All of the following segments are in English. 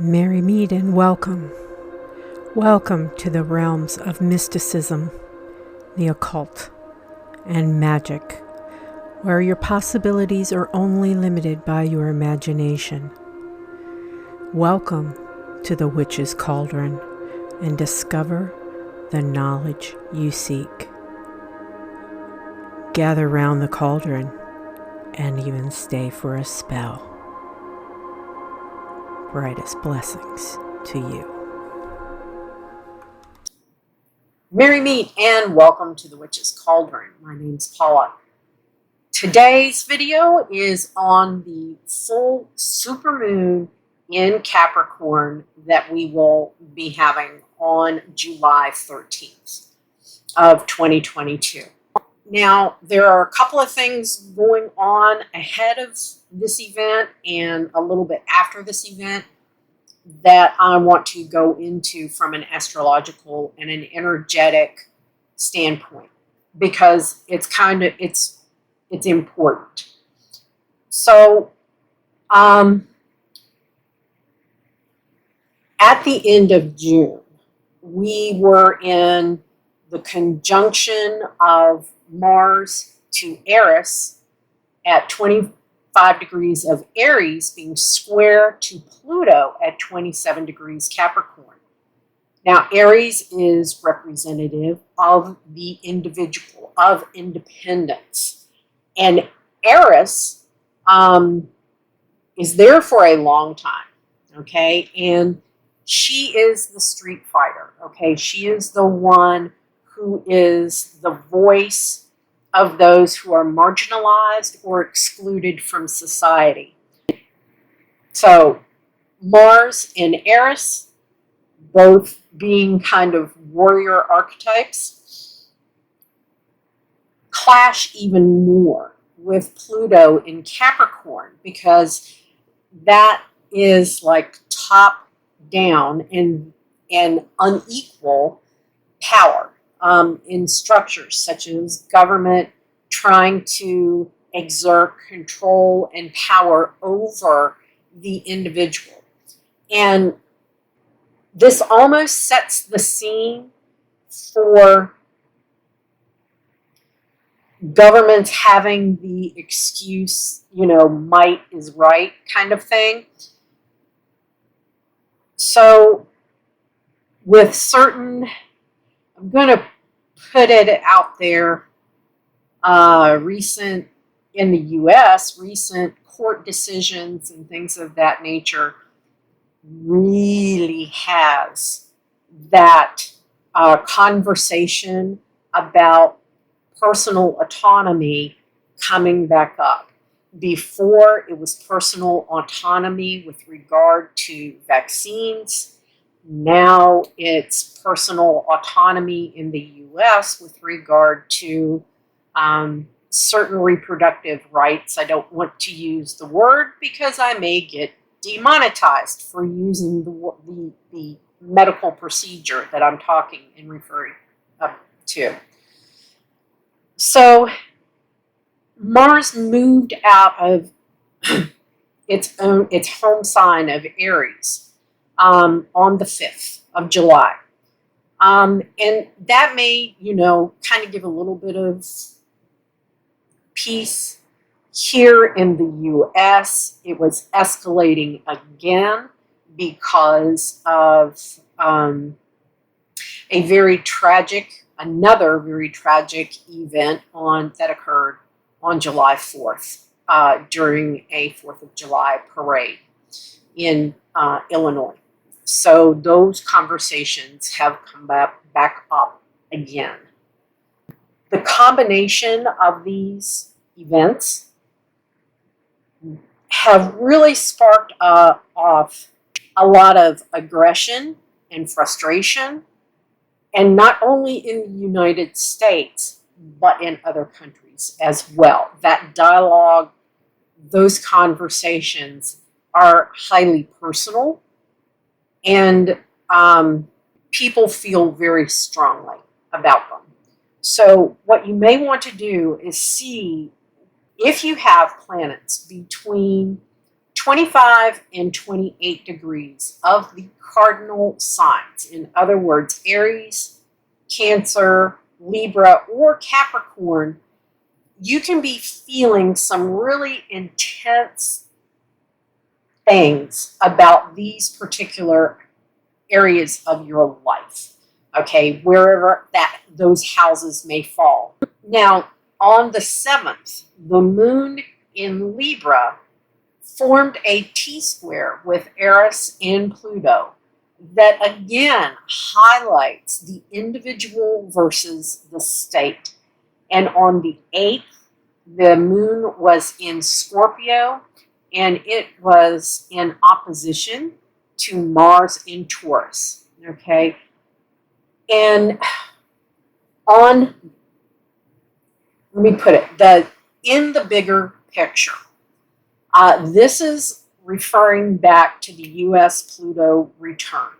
Merry meet and welcome. Welcome to the realms of mysticism, the occult, and magic, where your possibilities are only limited by your imagination. Welcome to the Witch's Cauldron and discover the knowledge you seek. Gather round the cauldron and even stay for a spell. Brightest blessings to you. Merry meet and welcome to the Witch's Cauldron. My name's Paula. Today's video is on the full supermoon in Capricorn that we will be having on July 13th of 2022. Now, there are a couple of things going on ahead of this event and a little bit after this event that I want to go into from an astrological and an energetic standpoint, because it's important. So, at the end of June, we were in the conjunction of Mars to Eris at 25 degrees of Aries being square to Pluto at 27 degrees Capricorn. Now, Aries is representative of the individual, of independence. And Eris is there for a long time, okay? And she is the street fighter, okay? She is the one who is the voice of those who are marginalized or excluded from society. So Mars and Eris, both being kind of warrior archetypes, clash even more with Pluto in Capricorn, because that is like top down and unequal power in structures such as government trying to exert control and power over the individual. And this almost sets the scene for governments having the excuse, might is right kind of thing. So with certain, I'm going to put it out there, recent in the U.S., recent court decisions and things of that nature really has that conversation about personal autonomy coming back up. Before, it was personal autonomy with regard to vaccines. Now it's personal autonomy in the U.S. with regard to certain reproductive rights. I don't want to use the word because I may get demonetized for using the medical procedure that I'm talking and referring to. So Mars moved out of its home sign of Aries on the 5th of July. And that may, kind of give a little bit of peace. Here in the U.S., it was escalating again because of another very tragic event that occurred on July 4th during a 4th of July parade in Illinois. So those conversations have come back up again. The combination of these events have really sparked off a lot of aggression and frustration, and not only in the United States, but in other countries as well. That dialogue, those conversations are highly personal, and people feel very strongly about them. So what you may want to do is see if you have planets between 25 and 28 degrees of the cardinal signs. In other words, Aries, Cancer, Libra, or Capricorn, you can be feeling some really intense things about these particular areas of your life, okay, wherever those houses may fall. Now, on the 7th, the moon in Libra formed a T-square with Eris and Pluto that again highlights the individual versus the state. And on the 8th, the moon was in Scorpio, and it was in opposition to Mars in Taurus, okay? And on, let me put it, in the bigger picture, this is referring back to the U.S. Pluto return,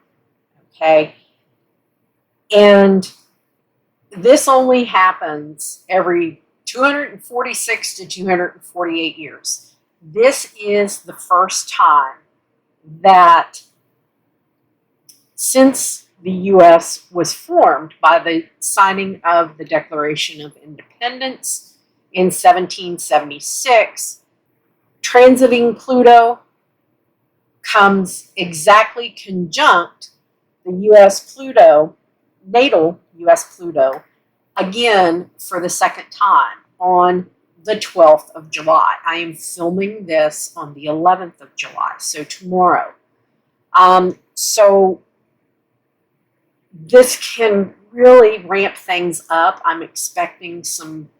okay? And this only happens every 246 to 248 years. This is the first time that since the U.S. was formed by the signing of the Declaration of Independence in 1776, transiting Pluto comes exactly conjunct the U.S. Pluto, natal U.S. Pluto, again for the second time on the 12th of July. I am filming this on the 11th of July, so tomorrow. So this can really ramp things up. I'm expecting some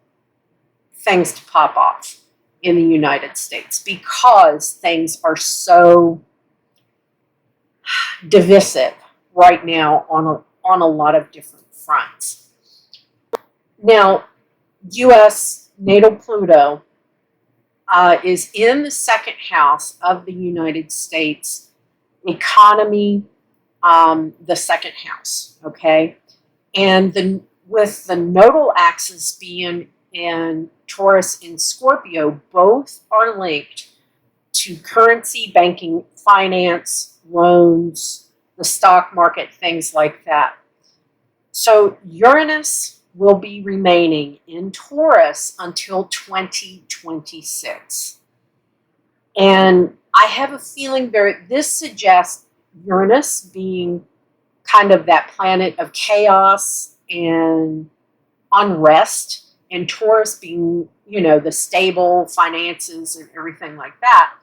things to pop off in the United States because things are so divisive right now on a lot of different fronts. Now, U.S. natal Pluto is in the second house of the United States economy, the second house, okay? And with the nodal axis being in Taurus and Scorpio, both are linked to currency, banking, finance, loans, the stock market, things like that. So Uranus will be remaining in Taurus until 2026. And I have a feeling this suggests Uranus being kind of that planet of chaos and unrest, and Taurus being, the stable finances and everything like that.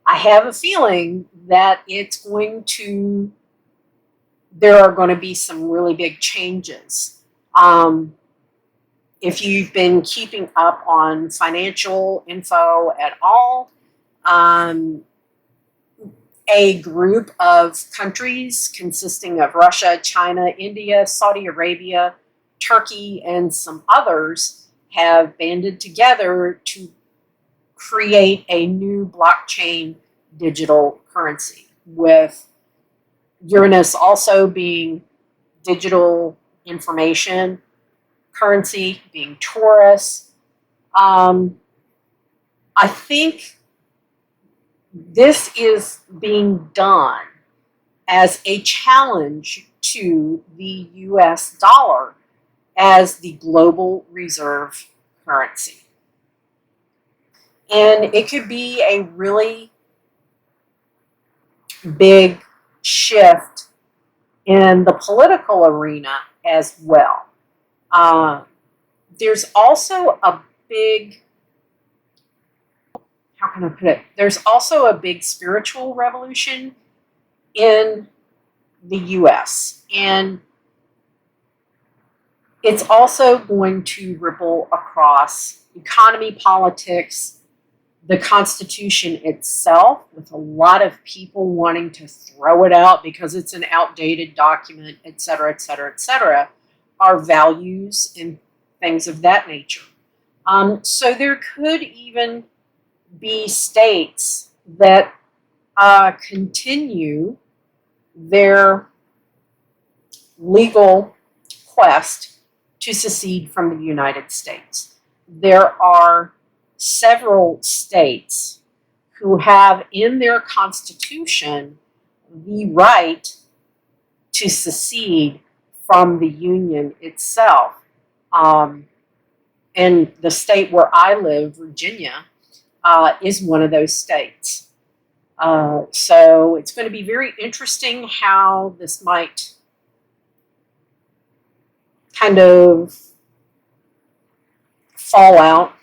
I have a feeling that there are going to be some really big changes. If you've been keeping up on financial info at all, a group of countries consisting of Russia, China, India, Saudi Arabia, Turkey, and some others have banded together to create a new blockchain digital currency, with Uranus also being digital information, currency being Taurus. I think this is being done as a challenge to the US dollar as the global reserve currency. And it could be a really big shift in the political arena as well. There's also a big, how can I put it? There's also a big spiritual revolution in the US. And it's also going to ripple across economy, politics, the Constitution itself, with a lot of people wanting to throw it out because it's an outdated document, et cetera, et cetera, et cetera, our values and things of that nature. So there could even be states that continue their legal quest to secede from the United States. There are several states who have in their constitution the right to secede from the Union itself. And the state where I live, Virginia, is one of those states. So it's going to be very interesting how this might kind of fall out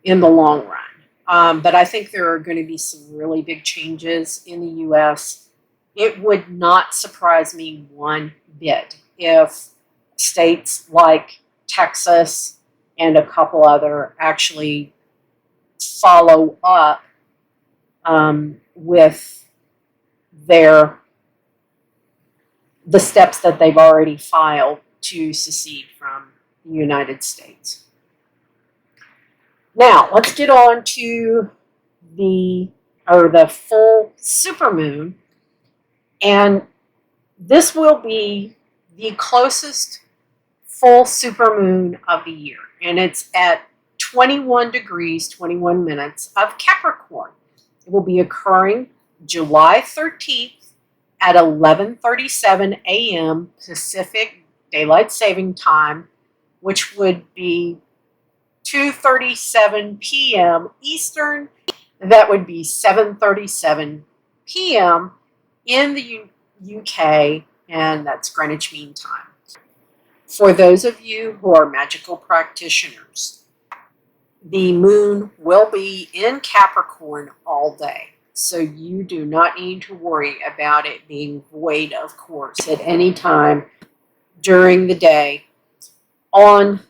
in the long run. But I think there are going to be some really big changes in the U.S. It would not surprise me one bit if states like Texas and a couple other actually follow up with the steps that they've already filed to secede from the United States. Now, let's get on to the full supermoon, and this will be the closest full supermoon of the year, and it's at 21 degrees, 21 minutes of Capricorn. It will be occurring July 13th at 11:37 a.m. Pacific Daylight Saving Time, which would be 2:37 p.m. Eastern. That would be 7:37 p.m. in the UK, and that's Greenwich Mean Time. For those of you who are magical practitioners, the moon will be in Capricorn all day. So you do not need to worry about it being void of course at any time during the day. On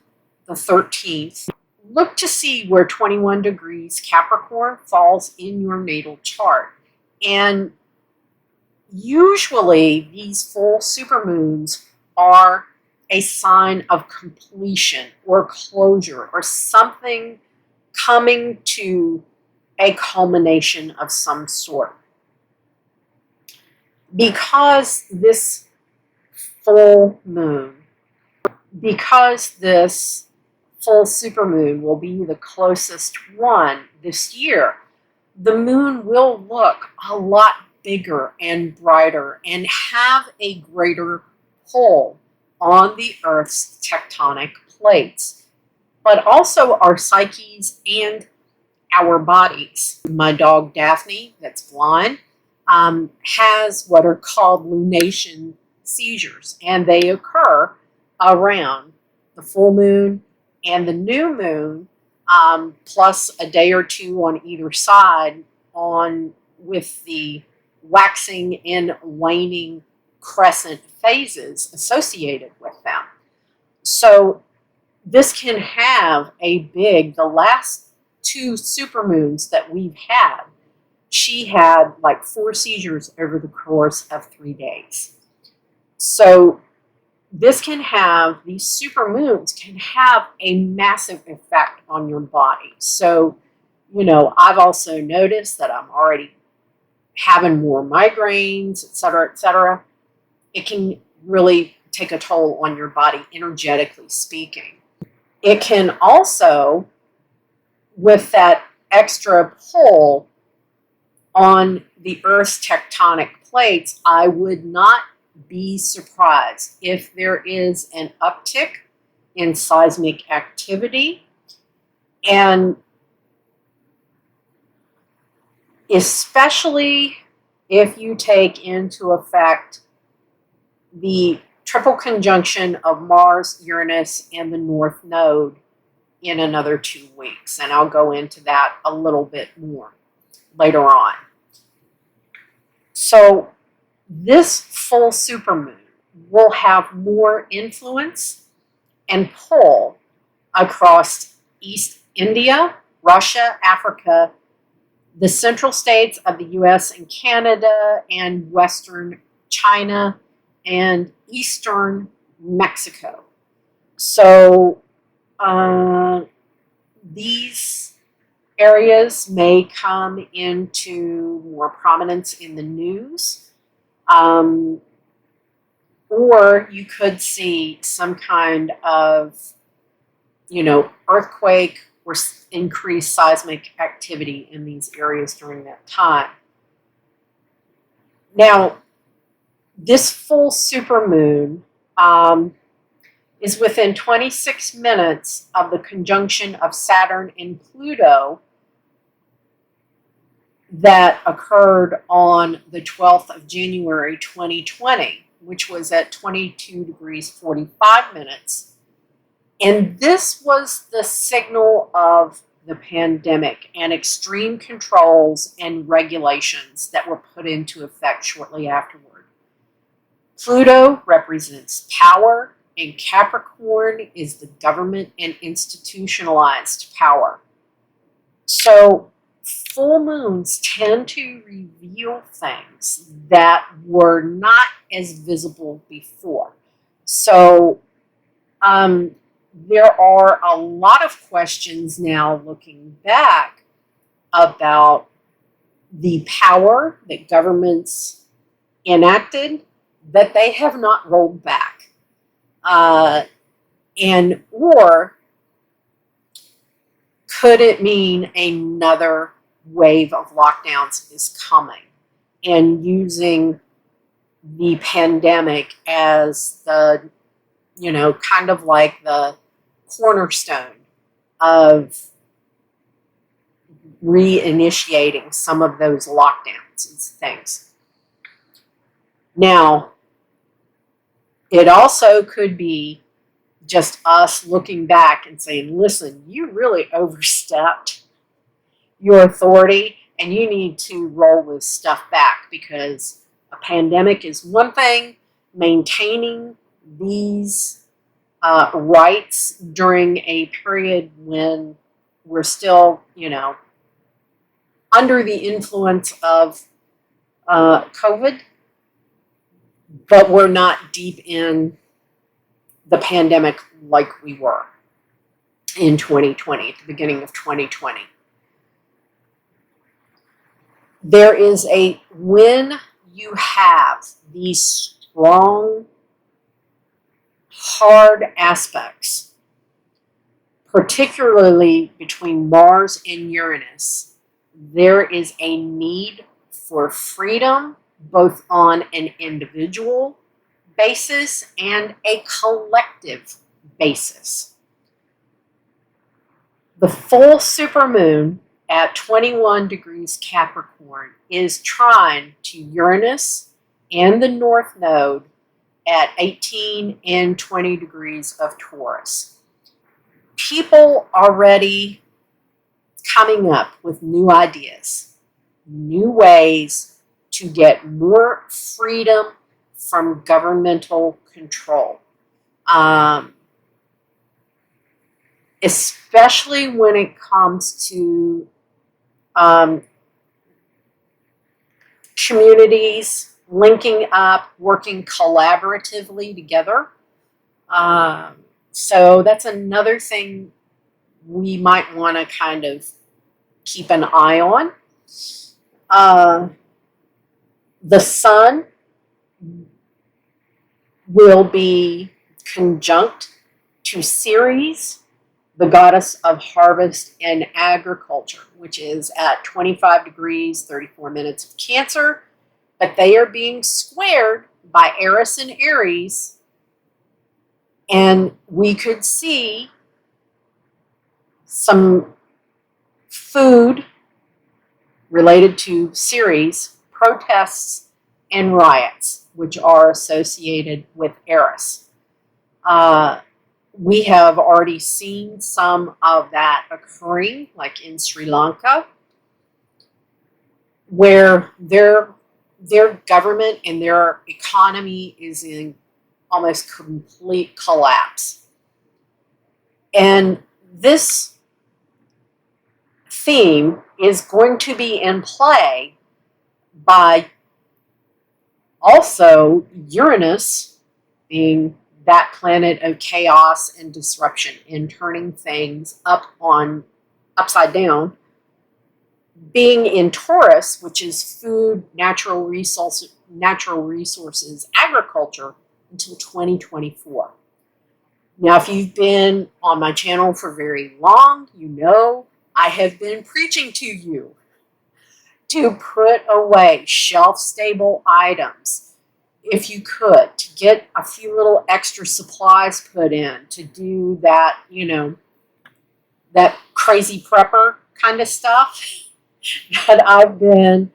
the 13th, look to see where 21 degrees Capricorn falls in your natal chart. And usually these full supermoons are a sign of completion or closure or something coming to a culmination of some sort. Because this full moon, because this full supermoon will be the closest one this year, the moon will look a lot bigger and brighter and have a greater pull on the Earth's tectonic plates, but also our psyches and our bodies. My dog Daphne, that's blind, has what are called lunation seizures, and they occur around the full moon and the new moon, plus a day or two on either side with the waxing and waning crescent phases associated with them. So this can have the last two supermoons that we've had, she had like 4 seizures over the course of 3 days. So these supermoons can have a massive effect on your body. So, I've also noticed that I'm already having more migraines, et cetera, et cetera. It can really take a toll on your body, energetically speaking. It can also, with that extra pull on the Earth's tectonic plates, I would not be surprised if there is an uptick in seismic activity, and especially if you take into effect the triple conjunction of Mars, Uranus, and the North Node in another 2 weeks. And I'll go into that a little bit more later on. So this full supermoon will have more influence and pull across East India, Russia, Africa, the central states of the US and Canada, and Western China, and Eastern Mexico. So these areas may come into more prominence in the news, or you could see some kind of, earthquake or increased seismic activity in these areas during that time. Now, this full supermoon is within 26 minutes of the conjunction of Saturn and Pluto that occurred on the 12th of January 2020, which was at 22 degrees 45 minutes. And this was the signal of the pandemic and extreme controls and regulations that were put into effect shortly afterward. Pluto represents power, and Capricorn is the government and institutionalized power. So full moons tend to reveal things that were not as visible before. So there are a lot of questions now looking back about the power that governments enacted that they have not rolled back. Or could it mean another wave of lockdowns is coming, and using the pandemic as the, kind of like the cornerstone of reinitiating some of those lockdowns and things. Now, it also could be just us looking back and saying, listen, you really overstepped your authority and you need to roll this stuff back, because a pandemic is one thing, maintaining these rights during a period when we're still, under the influence of COVID, but we're not deep in the pandemic like we were in 2020, at the beginning of 2020. When you have these strong, hard aspects, particularly between Mars and Uranus, there is a need for freedom, both on an individual basis and a collective basis. The full supermoon at 21 degrees Capricorn is trine to Uranus and the North Node at 18 and 20 degrees of Taurus. People already coming up with new ideas, new ways to get more freedom from governmental control, especially when it comes to communities linking up, working collaboratively together. So that's another thing we might want to kind of keep an eye on. The sun will be conjunct to Ceres, the goddess of harvest and agriculture, which is at 25 degrees, 34 minutes of Cancer, but they are being squared by Eris and Aries, and we could see some food related to Ceres, protests, and riots, which are associated with Eris. We have already seen some of that occurring, like in Sri Lanka, where their government and their economy is in almost complete collapse. And this theme is going to be in play by also Uranus being that planet of chaos and disruption and turning things upside down, being in Taurus, which is food, natural resources, agriculture, until 2024. Now, if you've been on my channel for very long, you know I have been preaching to you to put away shelf-stable items if you could, to get a few little extra supplies put in, to do that, that crazy prepper kind of stuff that I've been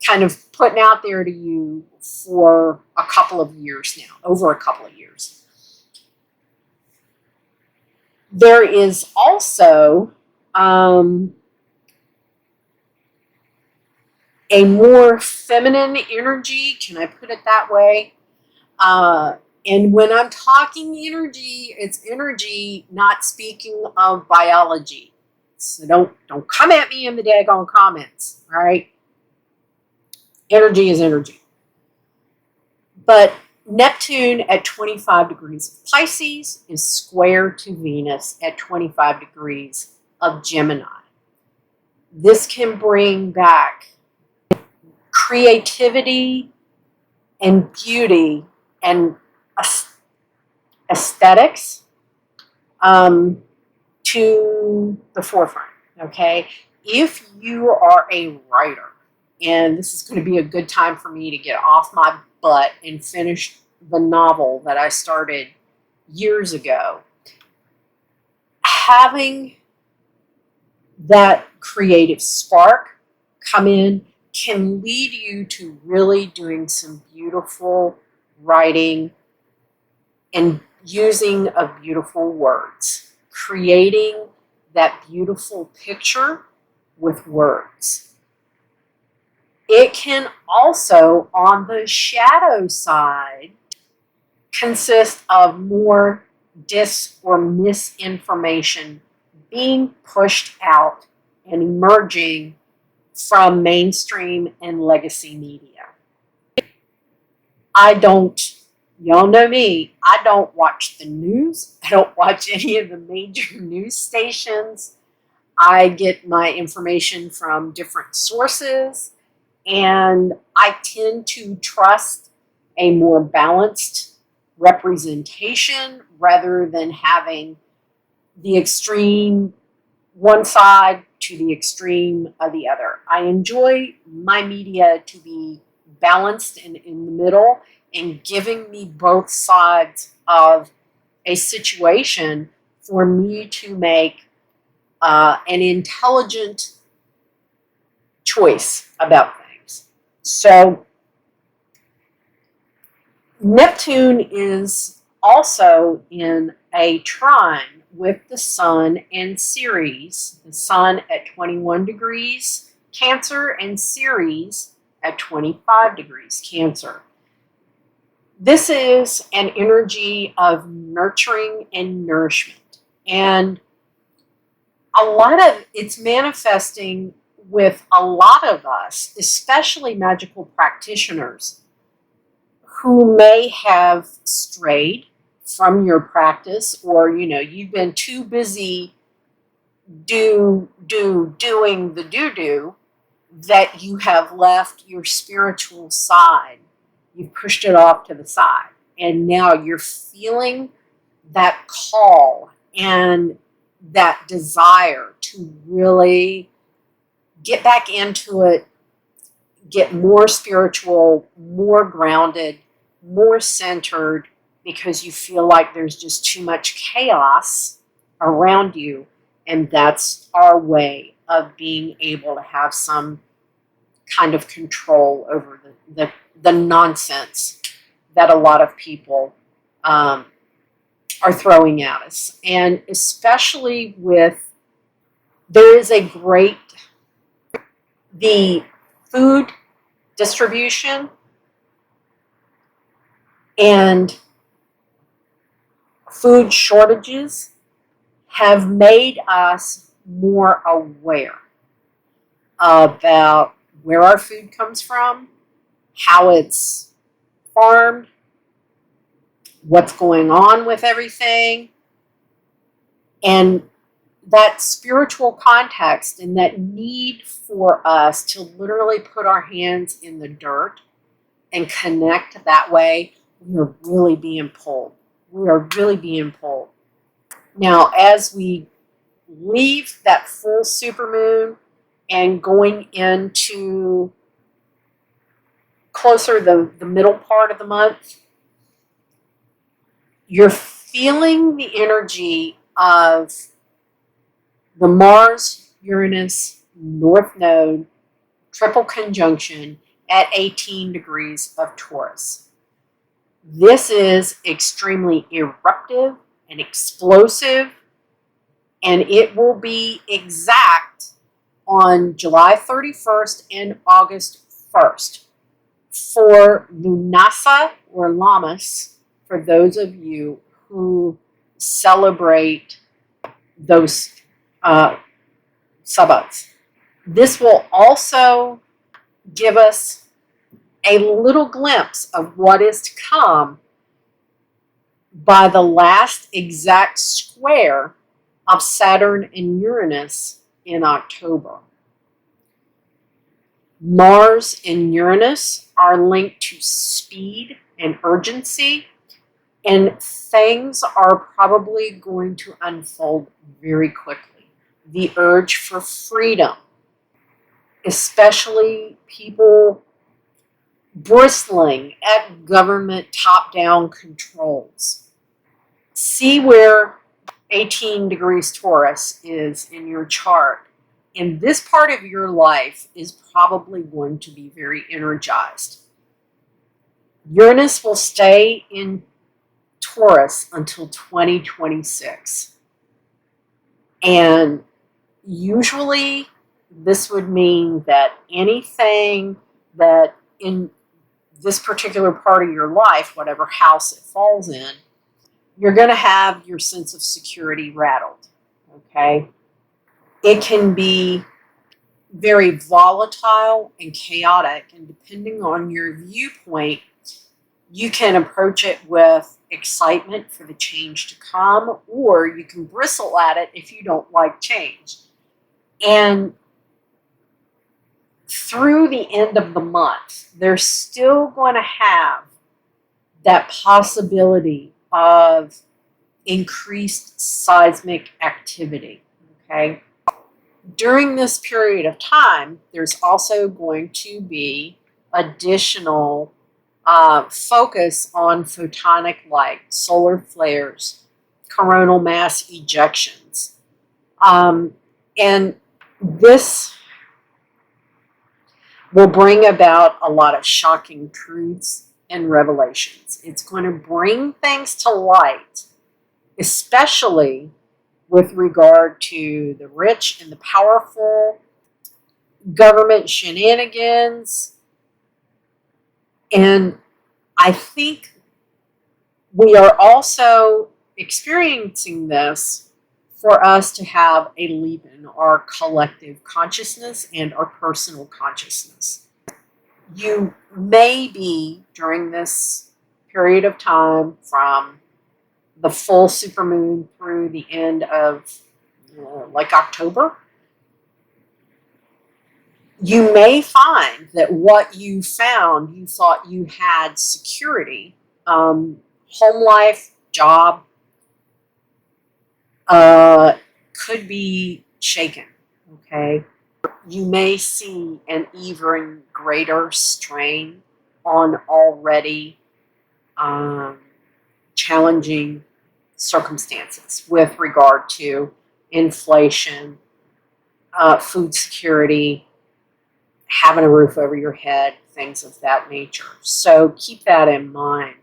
kind of putting out there to you for a couple of years now, over a couple of years. There is also a more feminine energy, can I put it that way? And when I'm talking energy, it's energy, not speaking of biology. So don't come at me in the daggone comments, all right? Energy is energy. But Neptune at 25 degrees of Pisces is square to Venus at 25 degrees of Gemini. This can bring back creativity and beauty and aesthetics to the forefront, okay? If you are a writer, and this is going to be a good time for me to get off my butt and finish the novel that I started years ago, having that creative spark come in can lead you to really doing some beautiful writing and using of beautiful words, creating that beautiful picture with words. It can also, on the shadow side, consist of more dis or misinformation being pushed out and emerging from mainstream and legacy media. Y'all know me, I don't watch the news. I don't watch any of the major news stations. I get my information from different sources, and I tend to trust a more balanced representation rather than having the extreme one side to the extreme of the other. I enjoy my media to be balanced and in the middle and giving me both sides of a situation for me to make an intelligent choice about things. So Neptune is also in a trine with the Sun and Ceres, the Sun at 21 degrees Cancer and Ceres at 25 degrees Cancer. This is an energy of nurturing and nourishment. And a lot of it's manifesting with a lot of us, especially magical practitioners, who may have strayed from your practice, or you've been too busy doing the do that you have left your spiritual side. You've pushed it off to the side, and now you're feeling that call and that desire to really get back into it, get more spiritual, more grounded, more centered, because you feel like there's just too much chaos around you. And that's our way of being able to have some kind of control over the nonsense that a lot of people are throwing at us. And especially there is a great, the food distribution and food shortages have made us more aware about where our food comes from, how it's farmed, what's going on with everything, and that spiritual context and that need for us to literally put our hands in the dirt and connect that way. We are really being pulled. We are really being pulled. Now, as we leave that full supermoon and going into closer the middle part of the month, you're feeling the energy of the Mars-Uranus North Node triple conjunction at 18 degrees of Taurus. This is extremely eruptive and explosive, and it will be exact on July 31st and August 1st. For Lunasa or Lammas, for those of you who celebrate those Sabbats. This will also give us a little glimpse of what is to come by the last exact square of Saturn and Uranus in October. Mars and Uranus are linked to speed and urgency, and things are probably going to unfold very quickly. The urge for freedom, especially people bristling at government top-down controls. See where 18 degrees Taurus is in your chart. And this part of your life is probably going to be very energized. Uranus will stay in Taurus until 2026. And usually this would mean that anything that in this particular part of your life, whatever house it falls in, you're going to have your sense of security rattled, okay? It can be very volatile and chaotic, and depending on your viewpoint, you can approach it with excitement for the change to come, or you can bristle at it if you don't like change. And through the end of the month, they're still going to have that possibility of increased seismic activity, okay? During this period of time, there's also going to be additional focus on photonic light, solar flares, coronal mass ejections. And this will bring about a lot of shocking truths and revelations. It's going to bring things to light, especially with regard to the rich and the powerful, government shenanigans. And I think we are also experiencing this for us to have a leap in our collective consciousness and our personal consciousness. You may be, during this period of time, from the full supermoon through the end of like October, you may find that what you found, you thought you had security, home life, job, could be shaken, okay? You may see an even greater strain on already challenging circumstances with regard to inflation, food security, having a roof over your head, things of that nature. So keep that in mind.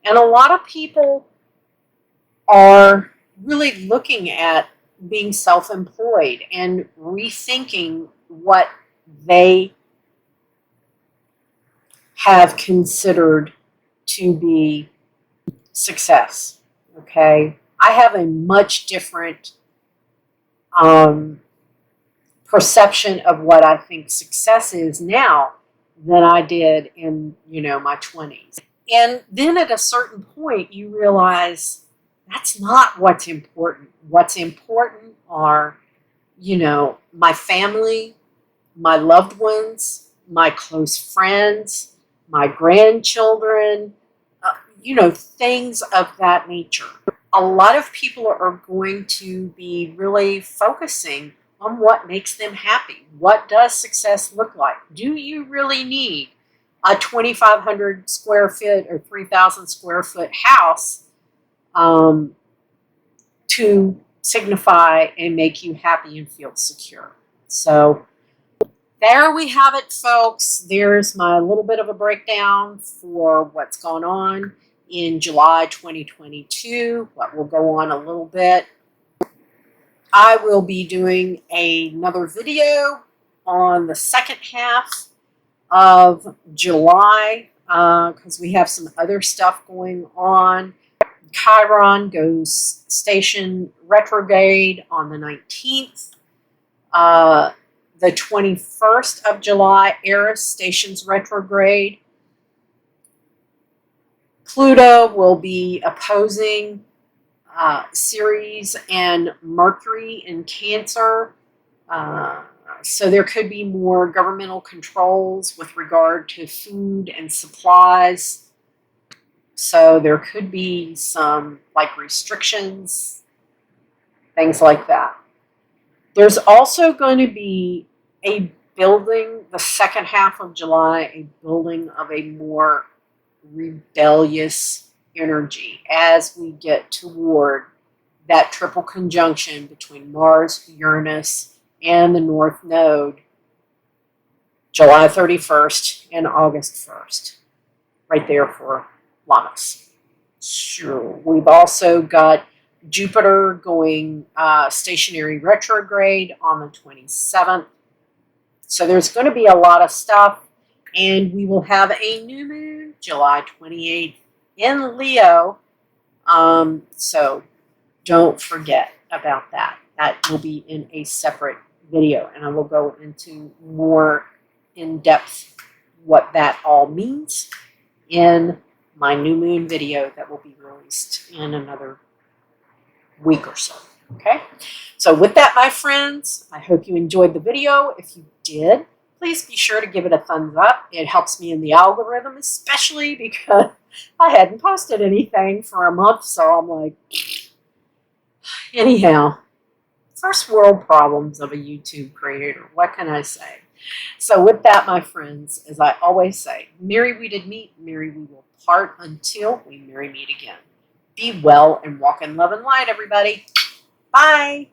And a lot of people are really looking at being self-employed and rethinking what they have considered to be success, okay? I have a much different perception of what I think success is now than I did in, my 20s. And then at a certain point, you realize that's not what's important. What's important are, my family, my loved ones, my close friends, my grandchildren, things of that nature. a lot of people are going to be really focusing on what makes them happy. What does success look like? Do you really need a 2,500 square foot or 3,000 square foot house to signify and make you happy and feel secure? So there we have it, folks. There's my little bit of a breakdown for what's going on in July 2022, what will go on a little bit. I will be doing another video on the second half of July because we have some other stuff going on. Chiron goes station retrograde on the 19th. The 21st of July, Eris stations retrograde. Pluto will be opposing Ceres and Mercury in Cancer. So there could be more governmental controls with regard to food and supplies. So there could be some like restrictions, things like that. There's also going to be a building, the second half of July, a building of a more rebellious energy as we get toward that triple conjunction between Mars, Uranus, and the North Node, July 31st and August 1st, right there for Lammas. Sure. We've also got Jupiter going stationary retrograde on the 27th. So there's going to be a lot of stuff, and we will have a new moon July 28th in Leo. So don't forget about that. That will be in a separate video, and I will go into more in depth what that all means in my new moon video that will be released in another week or so. Okay, so with that, my friends, I hope you enjoyed the video. If you did, please be sure to give it a thumbs up. It helps me in the algorithm, especially because I hadn't posted anything for a month, so I'm like, anyhow, first world problems of a YouTube creator. What can I say? So with that, my friends, as I always say, merry we did meet, merry we will part until we merry meet again. Be well and walk in love and light, everybody. Bye.